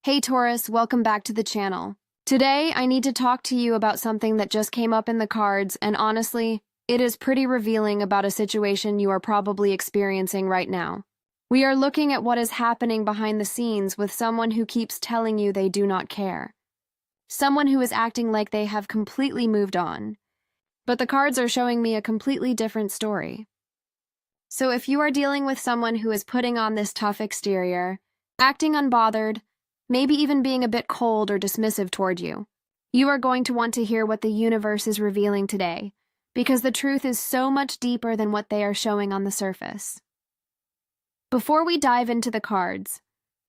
Hey Taurus, welcome back to the channel. Today, I need to talk to you about something that just came up in the cards, and honestly, it is pretty revealing about a situation you are probably experiencing right now. We are looking at what is happening behind the scenes with someone who keeps telling you they do not care. Someone who is acting like they have completely moved on. But the cards are showing me a completely different story. So if you are dealing with someone who is putting on this tough exterior, acting unbothered, maybe even being a bit cold or dismissive toward you, you are going to want to hear what the universe is revealing today, because the truth is so much deeper than what they are showing on the surface. Before we dive into the cards,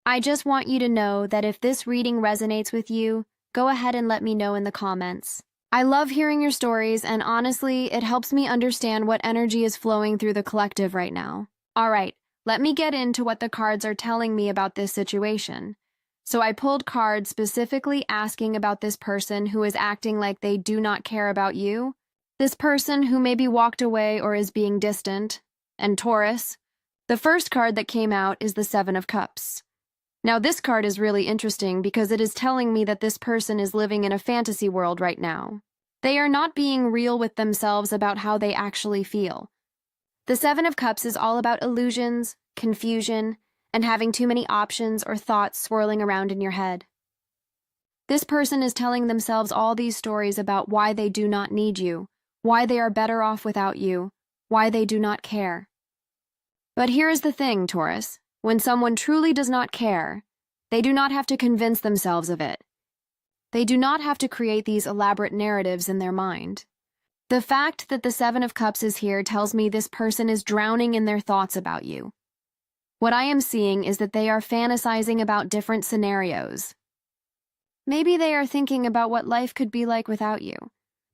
I just want you to know that if this reading resonates with you, go ahead and let me know in the comments. I love hearing your stories, and honestly, it helps me understand what energy is flowing through the collective right now. Alright, let me get into what the cards are telling me about this situation. So I pulled cards specifically asking about this person who is acting like they do not care about you, this person who maybe walked away or is being distant, and Taurus. The first card that came out is the Seven of Cups. Now this card is really interesting because it is telling me that this person is living in a fantasy world right now. They are not being real with themselves about how they actually feel. The Seven of Cups is all about illusions, confusion, and having too many options or thoughts swirling around in your head. This person is telling themselves all these stories about why they do not need you, why they are better off without you, why they do not care. But here is the thing, Taurus. When someone truly does not care, they do not have to convince themselves of it. They do not have to create these elaborate narratives in their mind. The fact that the Seven of Cups is here tells me this person is drowning in their thoughts about you. What I am seeing is that they are fantasizing about different scenarios. Maybe they are thinking about what life could be like without you,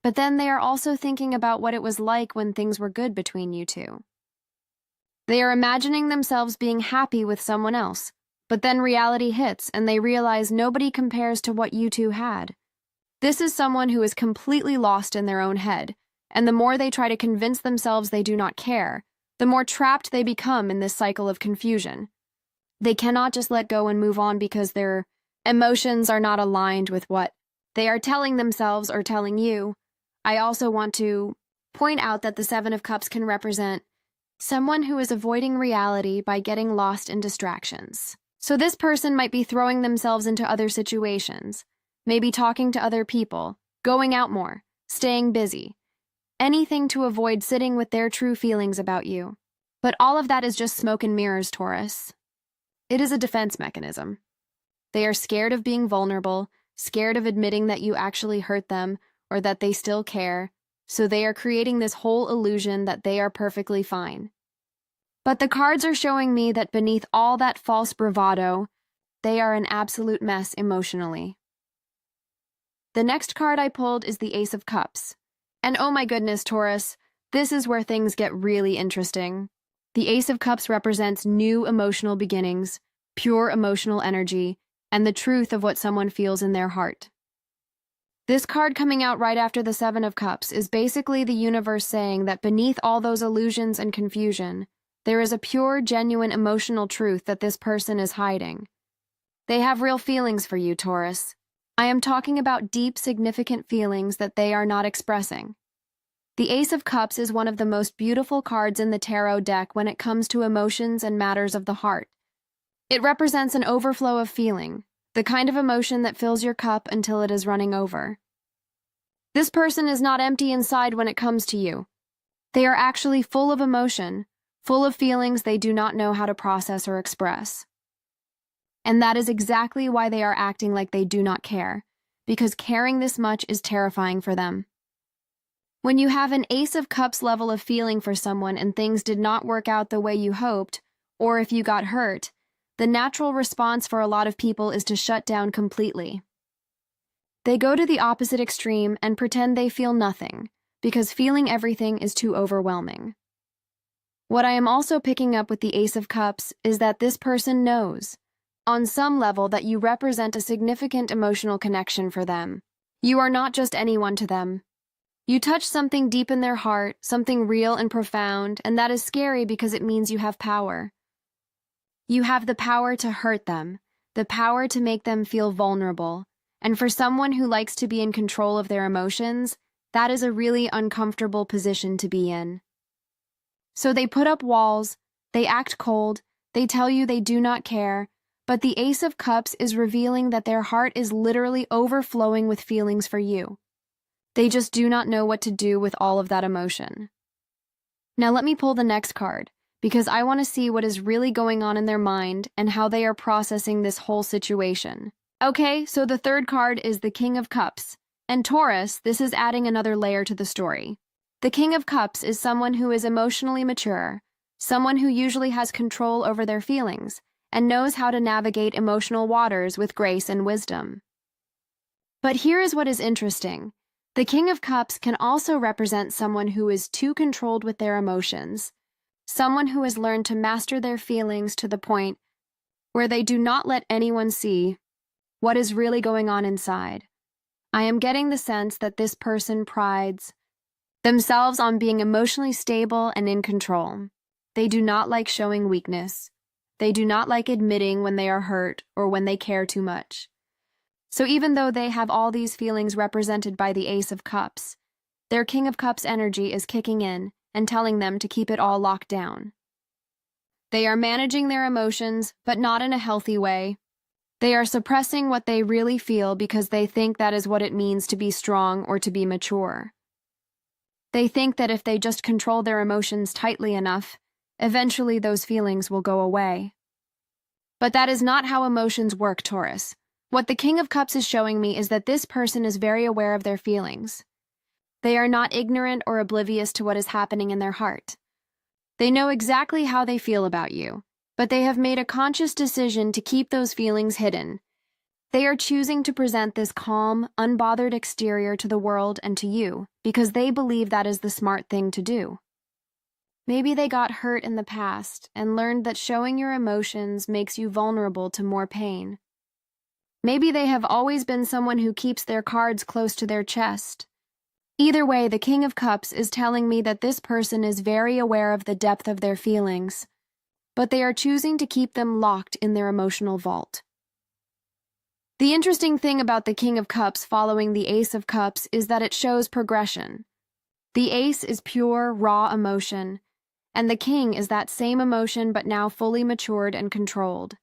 but then they are also thinking about what it was like when things were good between you two. They are imagining themselves being happy with someone else, but then reality hits and they realize nobody compares to what you two had. This is someone who is completely lost in their own head, and the more they try to convince themselves they do not care, the more trapped they become in this cycle of confusion. They cannot just let go and move on because their emotions are not aligned with what they are telling themselves or telling you. I also want to point out that the Seven of Cups can represent someone who is avoiding reality by getting lost in distractions. So this person might be throwing themselves into other situations, maybe talking to other people, going out more, staying busy, anything to avoid sitting with their true feelings about you. But all of that is just smoke and mirrors, Taurus. It is a defense mechanism. They are scared of being vulnerable, scared of admitting that you actually hurt them or that they still care, so they are creating this whole illusion that they are perfectly fine. But the cards are showing me that beneath all that false bravado, they are an absolute mess emotionally. The next card I pulled is the Ace of Cups. And oh my goodness, Taurus, this is where things get really interesting. The Ace of Cups represents new emotional beginnings, pure emotional energy, and the truth of what someone feels in their heart. This card coming out right after the Seven of Cups is basically the universe saying that beneath all those illusions and confusion, there is a pure, genuine emotional truth that this person is hiding. They have real feelings for you, Taurus. I am talking about deep, significant feelings that they are not expressing. The Ace of Cups is one of the most beautiful cards in the tarot deck when it comes to emotions and matters of the heart. It represents an overflow of feeling, the kind of emotion that fills your cup until it is running over. This person is not empty inside when it comes to you. They are actually full of emotion, full of feelings they do not know how to process or express. And that is exactly why they are acting like they do not care, because caring this much is terrifying for them. When you have an Ace of Cups level of feeling for someone and things did not work out the way you hoped, or if you got hurt, the natural response for a lot of people is to shut down completely. They go to the opposite extreme and pretend they feel nothing, because feeling everything is too overwhelming. What I am also picking up with the Ace of Cups is that this person knows, on some level, that you represent a significant emotional connection for them. You are not just anyone to them. You touch something deep in their heart, something real and profound, and that is scary because it means you have power. You have the power to hurt them, the power to make them feel vulnerable. And for someone who likes to be in control of their emotions, that is a really uncomfortable position to be in. So they put up walls, they act cold, they tell you they do not care, but the Ace of Cups is revealing that their heart is literally overflowing with feelings for you. They just do not know what to do with all of that emotion. Now let me pull the next card, because I want to see what is really going on in their mind and how they are processing this whole situation. Okay, so the third card is the King of Cups. And Taurus, this is adding another layer to the story. The King of Cups is someone who is emotionally mature, someone who usually has control over their feelings, and knows how to navigate emotional waters with grace and wisdom. But here is what is interesting. The King of Cups can also represent someone who is too controlled with their emotions, someone who has learned to master their feelings to the point where they do not let anyone see what is really going on inside. I am getting the sense that this person prides themselves on being emotionally stable and in control. They do not like showing weakness. They do not like admitting when they are hurt or when they care too much. So even though they have all these feelings represented by the Ace of Cups, their King of Cups energy is kicking in and telling them to keep it all locked down. They are managing their emotions, but not in a healthy way. They are suppressing what they really feel because they think that is what it means to be strong or to be mature. They think that if they just control their emotions tightly enough, eventually those feelings will go away. But that is not how emotions work, Taurus. What the King of Cups is showing me is that this person is very aware of their feelings. They are not ignorant or oblivious to what is happening in their heart. They know exactly how they feel about you, but they have made a conscious decision to keep those feelings hidden. They are choosing to present this calm, unbothered exterior to the world and to you because they believe that is the smart thing to do. Maybe they got hurt in the past and learned that showing your emotions makes you vulnerable to more pain. Maybe they have always been someone who keeps their cards close to their chest. Either way, the King of Cups is telling me that this person is very aware of the depth of their feelings, but they are choosing to keep them locked in their emotional vault. The interesting thing about the King of Cups following the Ace of Cups is that it shows progression. The Ace is pure, raw emotion, and the King is that same emotion but now fully matured and controlled.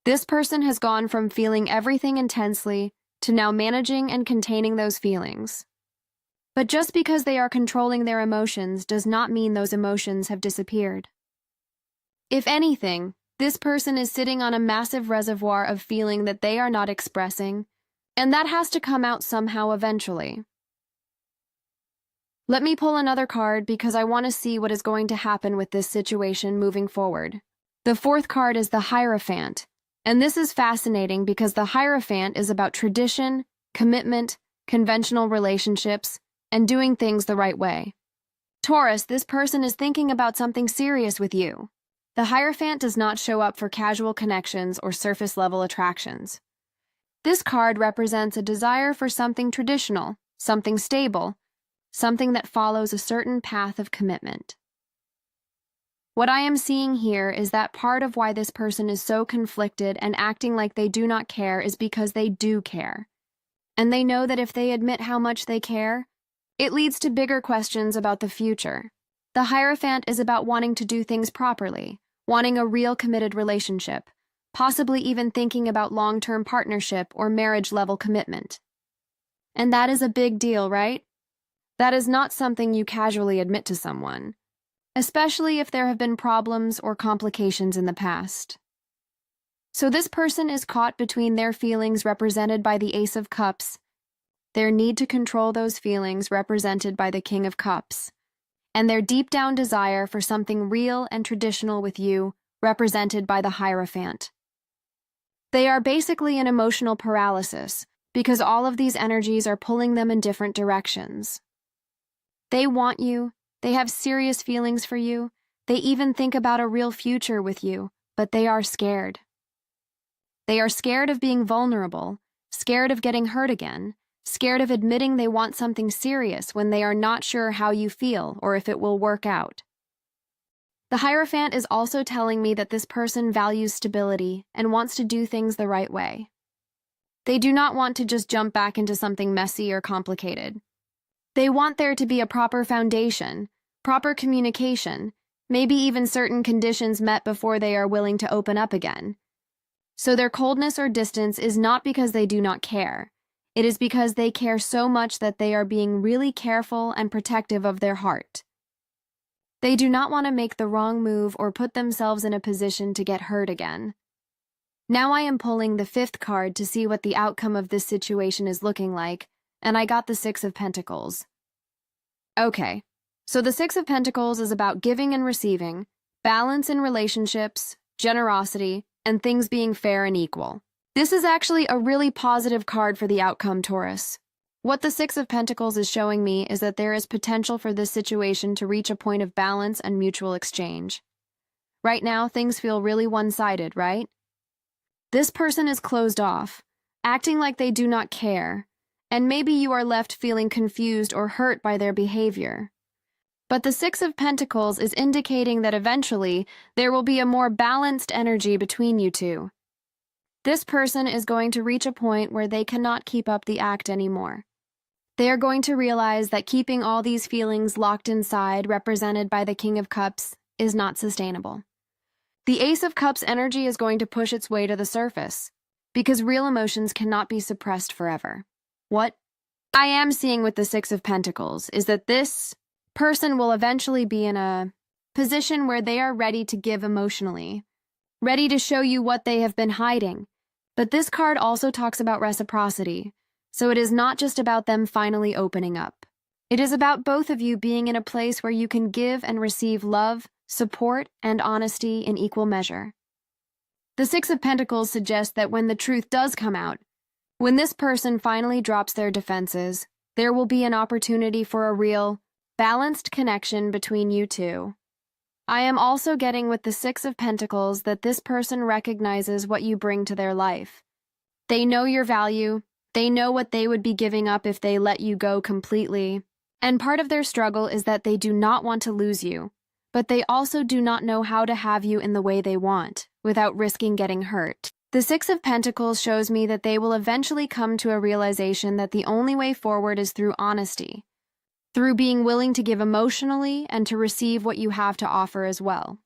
This person has gone from feeling everything intensely to now managing and containing those feelings. But just because they are controlling their emotions does not mean those emotions have disappeared. If anything, this person is sitting on a massive reservoir of feeling that they are not expressing, and that has to come out somehow eventually. Let me pull another card because I want to see what is going to happen with this situation moving forward. The fourth card is the Hierophant, and this is fascinating because the Hierophant is about tradition, commitment, conventional relationships, and doing things the right way. Taurus, this person is thinking about something serious with you. The Hierophant does not show up for casual connections or surface-level attractions. This card represents a desire for something traditional, something stable, something that follows a certain path of commitment. What I am seeing here is that part of why this person is so conflicted and acting like they do not care is because they do care. And they know that if they admit how much they care, it leads to bigger questions about the future. The Hierophant is about wanting to do things properly, wanting a real committed relationship, possibly even thinking about long-term partnership or marriage-level commitment. And that is a big deal, right? That is not something you casually admit to someone, especially if there have been problems or complications in the past. So this person is caught between their feelings represented by the Ace of Cups, their need to control those feelings represented by the King of Cups, and their deep-down desire for something real and traditional with you, represented by the Hierophant. They are basically in emotional paralysis, because all of these energies are pulling them in different directions. They want you, they have serious feelings for you, they even think about a real future with you, but they are scared. They are scared of being vulnerable, scared of getting hurt again, scared of admitting they want something serious when they are not sure how you feel or if it will work out. The Hierophant is also telling me that this person values stability and wants to do things the right way. They do not want to just jump back into something messy or complicated. They want there to be a proper foundation, proper communication, maybe even certain conditions met before they are willing to open up again. So their coldness or distance is not because they do not care. It is because they care so much that they are being really careful and protective of their heart. They do not want to make the wrong move or put themselves in a position to get hurt again. Now I am pulling the 5th card to see what the outcome of this situation is looking like, and I got the 6 of Pentacles. Okay, so the 6 of Pentacles is about giving and receiving, balance in relationships, generosity, and things being fair and equal. This is actually a really positive card for the outcome, Taurus. What the 6 of Pentacles is showing me is that there is potential for this situation to reach a point of balance and mutual exchange. Right now, things feel really one-sided, right? This person is closed off, acting like they do not care, and maybe you are left feeling confused or hurt by their behavior. But the 6 of Pentacles is indicating that eventually there will be a more balanced energy between you two. This person is going to reach a point where they cannot keep up the act anymore. They are going to realize that keeping all these feelings locked inside, represented by the King of Cups, is not sustainable. The Ace of Cups energy is going to push its way to the surface, because real emotions cannot be suppressed forever. What I am seeing with the 6 of Pentacles is that this person will eventually be in a position where they are ready to give emotionally, ready to show you what they have been hiding. But this card also talks about reciprocity, so it is not just about them finally opening up. It is about both of you being in a place where you can give and receive love, support, and honesty in equal measure. The 6 of Pentacles suggests that when the truth does come out, when this person finally drops their defenses, there will be an opportunity for a real, balanced connection between you two. I am also getting with the 6 of Pentacles that this person recognizes what you bring to their life. They know your value, they know what they would be giving up if they let you go completely, and part of their struggle is that they do not want to lose you, but they also do not know how to have you in the way they want, without risking getting hurt. The 6 of Pentacles shows me that they will eventually come to a realization that the only way forward is through honesty, through being willing to give emotionally and to receive what you have to offer as well.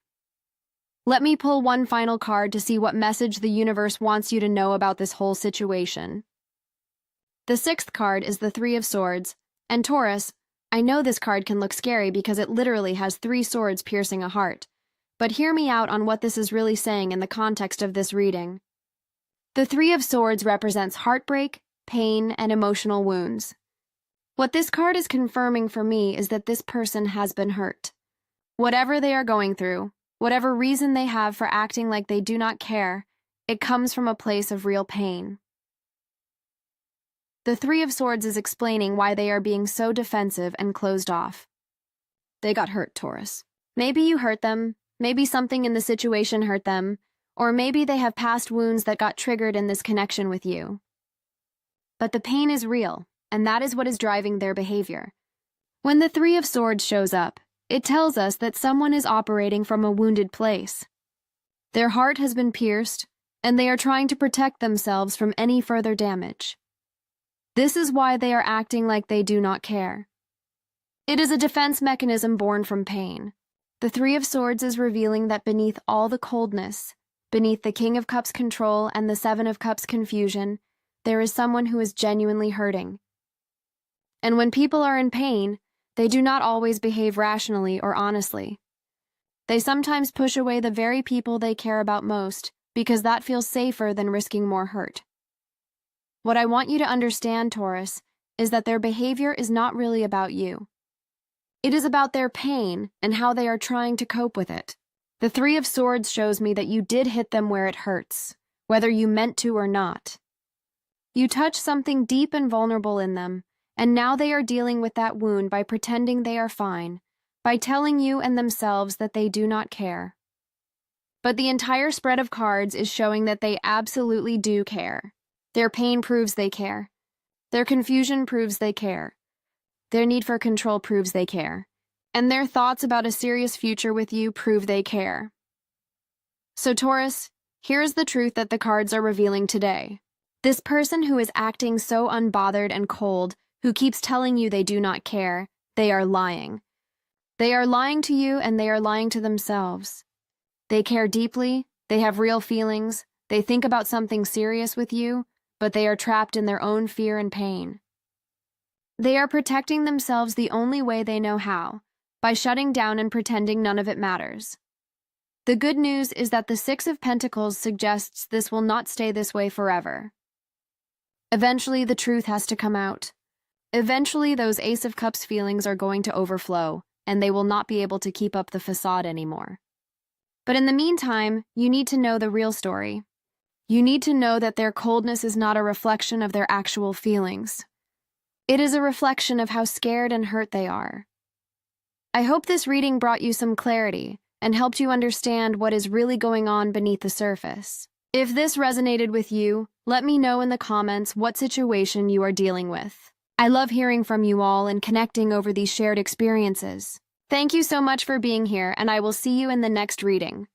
Let me pull one final card to see what message the universe wants you to know about this whole situation. The 6th card is the 3 of Swords, and Taurus, I know this card can look scary because it literally has 3 swords piercing a heart, but hear me out on what this is really saying in the context of this reading. The 3 of Swords represents heartbreak, pain, and emotional wounds. What this card is confirming for me is that this person has been hurt. Whatever they are going through, whatever reason they have for acting like they do not care, it comes from a place of real pain. The 3 of Swords is explaining why they are being so defensive and closed off. They got hurt, Taurus. Maybe you hurt them, maybe something in the situation hurt them, or maybe they have past wounds that got triggered in this connection with you. But the pain is real, and that is what is driving their behavior. When the 3 of Swords shows up, it tells us that someone is operating from a wounded place. Their heart has been pierced, and they are trying to protect themselves from any further damage. This is why they are acting like they do not care. It is a defense mechanism born from pain. The 3 of Swords is revealing that beneath all the coldness, beneath the King of Cups control and the 7 of Cups confusion, there is someone who is genuinely hurting. And when people are in pain, they do not always behave rationally or honestly. They sometimes push away the very people they care about most because that feels safer than risking more hurt. What I want you to understand, Taurus, is that their behavior is not really about you. It is about their pain and how they are trying to cope with it. The 3 of Swords shows me that you did hit them where it hurts, whether you meant to or not. You touched something deep and vulnerable in them, and now they are dealing with that wound by pretending they are fine, by telling you and themselves that they do not care. But the entire spread of cards is showing that they absolutely do care. Their pain proves they care. Their confusion proves they care. Their need for control proves they care. and their thoughts about a serious future with you prove they care. So Taurus, here's the truth that the cards are revealing today. This person who is acting so unbothered and cold, who keeps telling you they do not care, they are lying. They are lying to you and they are lying to themselves. They care deeply, they have real feelings, they think about something serious with you, but they are trapped in their own fear and pain. They are protecting themselves the only way they know how, by shutting down and pretending none of it matters. The good news is that the Six of Pentacles suggests this will not stay this way forever. Eventually, the truth has to come out. Eventually, those Ace of Cups feelings are going to overflow, and they will not be able to keep up the facade anymore. But in the meantime, you need to know the real story. You need to know that their coldness is not a reflection of their actual feelings. It is a reflection of how scared and hurt they are. I hope this reading brought you some clarity and helped you understand what is really going on beneath the surface. If this resonated with you, let me know in the comments what situation you are dealing with. I love hearing from you all and connecting over these shared experiences. Thank you so much for being here, and I will see you in the next reading.